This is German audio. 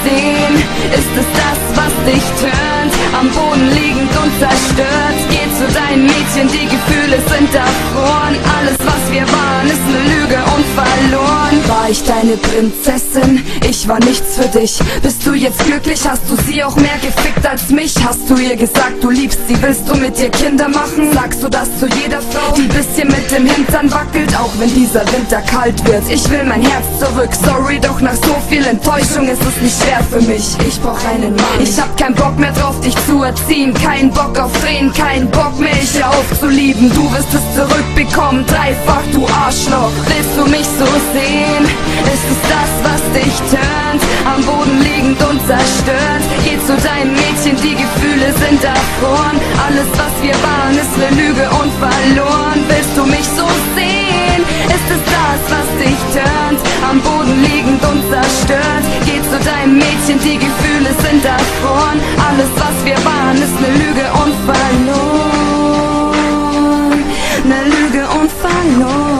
sehen? Ist es das, was dich tönt? Am Boden liegend und zerstört. Geh zu deinen Mädchen, die Gefühle sind erfroren. Alles, was wir waren, ist eine Lüge und verloren. War ich deine Prinzessin? Ich war nichts für dich. Bist du jetzt glücklich? Hast du sie auch mehr gefickt als mich? Hast du ihr gesagt, du liebst sie? Willst du mit ihr Kinder machen? Sagst du das zu jeder Frau, die bisschen mit dem Hintern wackelt? Auch wenn dieser Winter kalt wird, ich will mein Herz zurück. Sorry, doch nach so viel Enttäuschung ist es nicht schwer für mich. Ich brauch einen Mann. Ich hab keinen Bock mehr drauf, dich zu erziehen. Keinen Bock auf Tränen, keinen Bock mehr, ich aufzulieben. Du wirst es zurückbekommen, dreifach, du Arschloch. Willst du mich so sehen? Ist es das, was dich tönt? Am Boden liegend und zerstört. Geh zu deinen Mädchen, die Gefühle sind erfroren. Alles, was wir waren, ist eine Lüge und verloren. Willst du mich so sehen? Ist es das, was dich tönt? Am Boden liegend und zerstört. Geh zu deinen Mädchen, die Gefühle sind erfroren. Alles, was wir waren, ist eine Lüge und verloren. Eine Lüge und verloren.